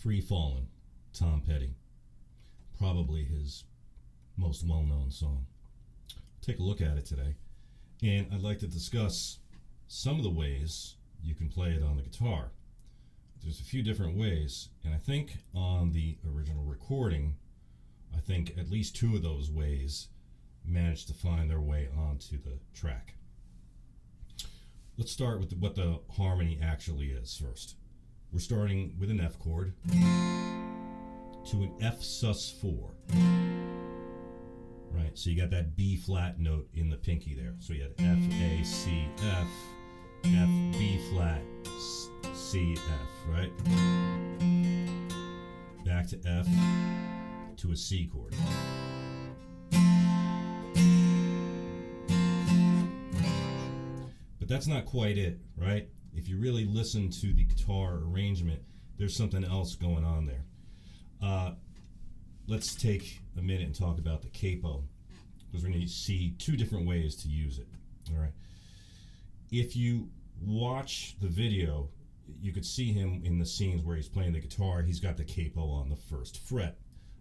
Free Fallin', Tom Petty. Probably his most well-known song. Take a look at it today, and I'd like to discuss some of the ways you can play it on the guitar. There's a few different ways, and I think on the original recording, I think at least two of those ways managed to find their way onto the track. Let's start with what the harmony actually is first. We're starting with an F chord to an F sus4. Right, so you got that B flat note in the pinky there. So you had F, A, C, F, F, B flat, C, F, right? Back to F to a C chord. But that's not quite it, right? If you really listen to the guitar arrangement, there's something else going on there. Let's take a minute and talk about the capo, because we're going to see two different ways to use it. All right. If you watch the video, you could see him in the scenes where he's playing the guitar. He's got the capo on the first fret.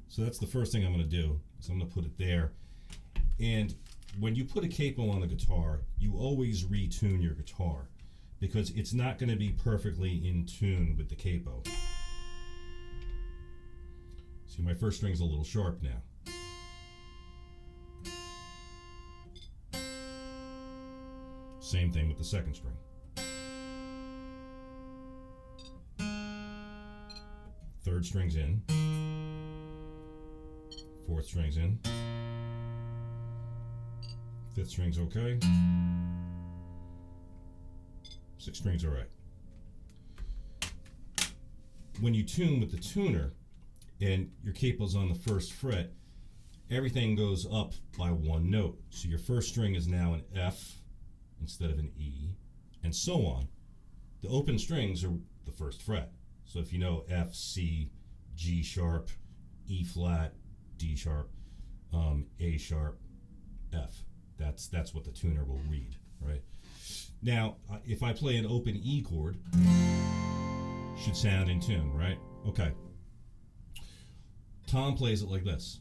So that's the first thing I'm going to do. So I'm going to put it there. And when you put a capo on the guitar, you always retune your guitar, because it's not going to be perfectly in tune with the capo. See, my first string's a little sharp now. Same thing with the second string. Third string's in. Fourth string's in. Fifth string's okay. Sixth string's all right. When you tune with the tuner and your capo's on the first fret, everything goes up by one note. So your first string is now an F instead of an E, and so on. The open strings are the first fret. So if you know F, C, G sharp, E flat, D sharp, A sharp, F. That's what the tuner will read, right? Now, if I play an open E chord, should sound in tune, right? Okay. Tom plays it like this.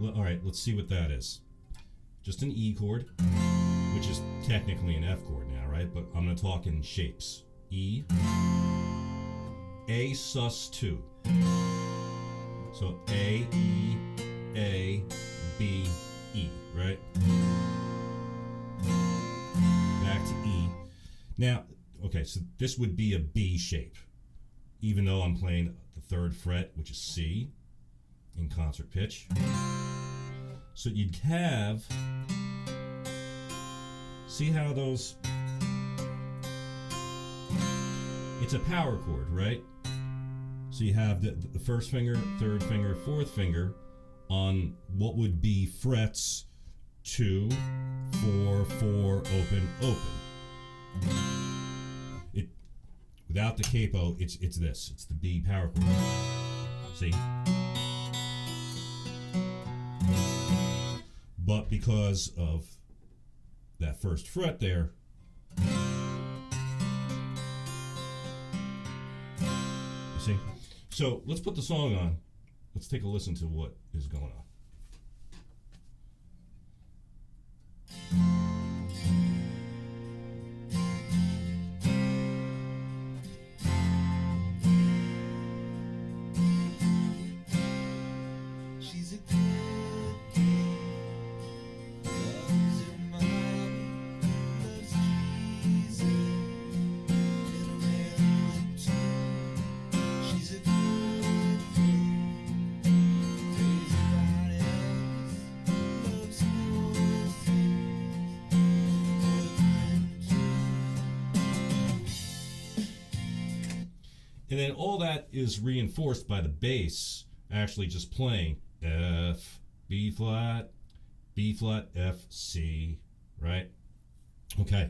All right, let's see what that is. Just an E chord, which is technically an F chord now, right? But I'm going to talk in shapes. E, A sus2. So A, E, A, B, E, right? Back to E. Now, okay, so this would be a B shape, even though I'm playing the third fret, which is C, in concert pitch. So you'd have, see how those, it's a power chord, right? So you have the first finger, third finger, fourth finger on what would be frets 2, 4, 4, open, open. Without the capo, it's this. It's the B power chord. See? But because of that first fret there, you see? So let's put the song on. Let's take a listen to what is going on. And then all that is reinforced by the bass actually just playing F, B flat, F, C, right? Okay.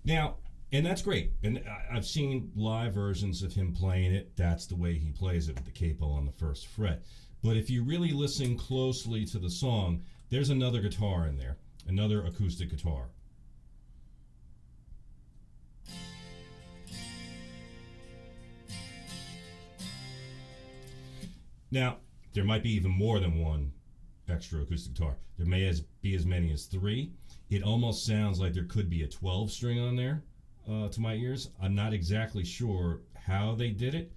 Now, and that's great. And I've seen live versions of him playing it. That's the way he plays it with the capo on the first fret. But if you really listen closely to the song, there's another guitar in there, another acoustic guitar. Now, there might be even more than one extra acoustic guitar. There may be as many as 3. It almost sounds like there could be a 12 string on there to my ears. I'm not exactly sure how they did it,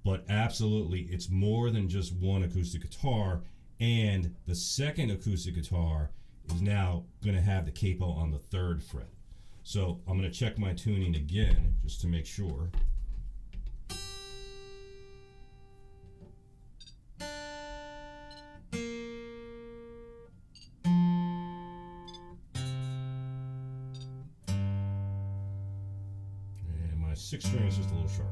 but absolutely it's more than just one acoustic guitar, and the second acoustic guitar is now going to have the capo on the 3rd fret. So I'm going to check my tuning again just to make sure. And my 6th string is just a little sharp.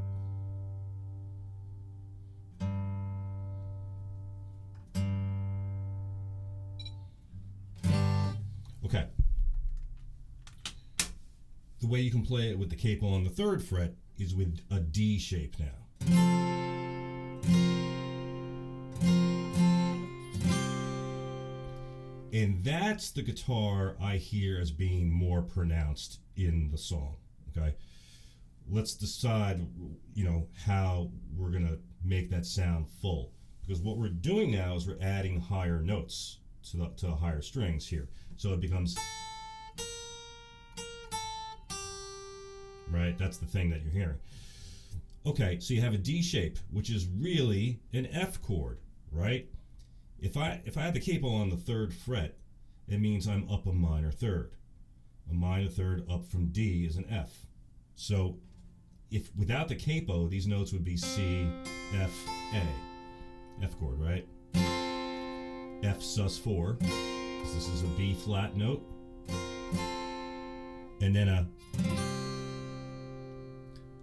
Okay. The way you can play it with the capo on the 3rd fret is with a D shape now. And that's the guitar I hear as being more pronounced in the song. Okay. Let's decide, how we're going to make that sound full. Because what we're doing now is we're adding higher notes to the higher strings here. So it becomes, right? That's the thing that you're hearing. Okay, so you have a D shape, which is really an F chord, right? If I have the capo on the 3rd fret, it means I'm up a minor 3rd. A minor 3rd up from D is an F. So if without the capo, these notes would be C, F, A. F chord, right? F sus4. This is a B flat note. And then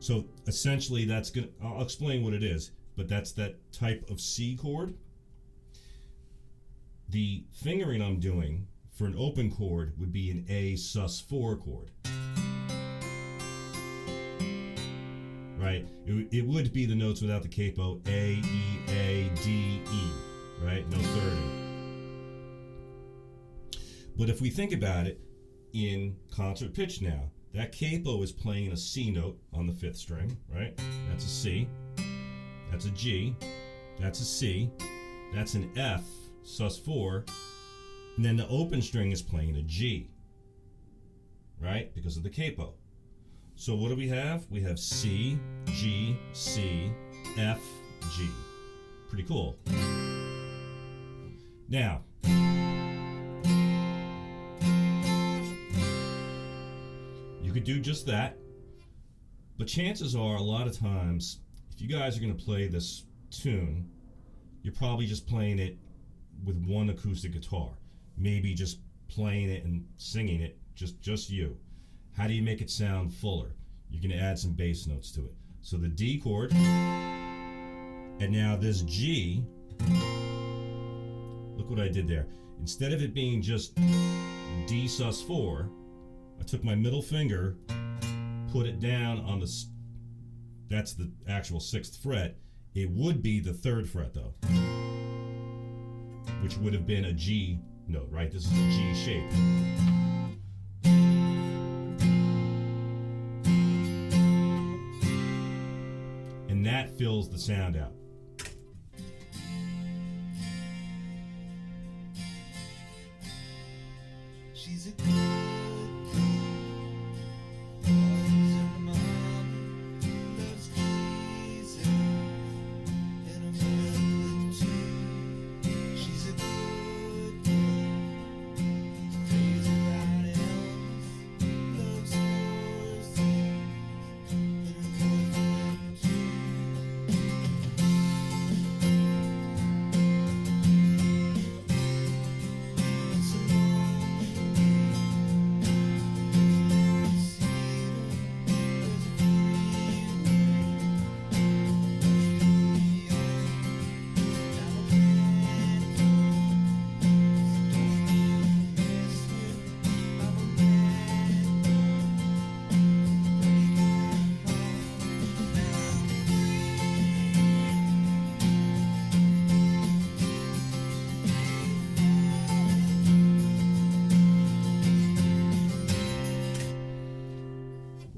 so essentially that's gonna, I'll explain what it is, but that's that type of C chord. The fingering I'm doing for an open chord would be an A sus4 chord. Right? It would be the notes without the capo, A, E, A, D, E, right? No 3rd. But if we think about it in concert pitch now, that capo is playing a C note on the 5th string, right? That's a C. That's a G. That's a C. That's an F, sus4. And then the open string is playing a G, right? Because of the capo. So what do we have? We have C, G, C, F, G. Pretty cool. Now, you could do just that, but chances are a lot of times, if you guys are going to play this tune, you're probably just playing it with one acoustic guitar. Maybe just playing it and singing it, just you. How do you make it sound fuller? You're going to add some bass notes to it. So the D chord, and now this G, look what I did there. Instead of it being just D sus4, I took my middle finger, put it down on that's the actual 6th fret. It would be the 3rd fret though, which would have been a G note, right? This is a G shape. And that fills the sound out. She's a good girl, boys her mom loves Jesus and a man too. She's a good girl, crazy about Elvis, loves horses and her boyfriend too. It's a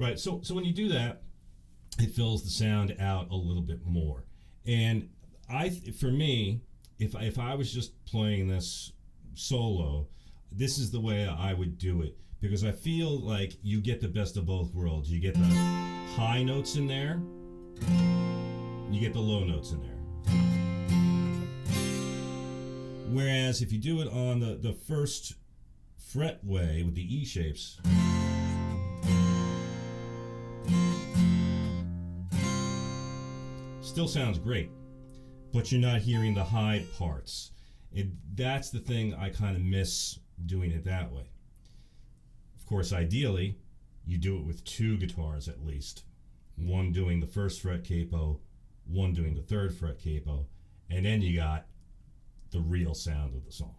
Right, so when you do that, it fills the sound out a little bit more. And For me, if I was just playing this solo, this is the way I would do it, because I feel like you get the best of both worlds. You get the high notes in there, you get the low notes in there. Whereas if you do it on the first fret way with the E shapes, still sounds great, but you're not hearing the high parts. That's the thing I kind of miss doing it that way. Of course, ideally, you do it with two guitars at least. One doing the first fret capo, one doing the third fret capo, and then you got the real sound of the song.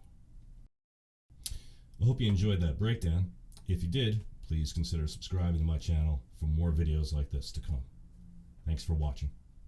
I hope you enjoyed that breakdown. If you did, please consider subscribing to my channel for more videos like this to come. Thanks for watching.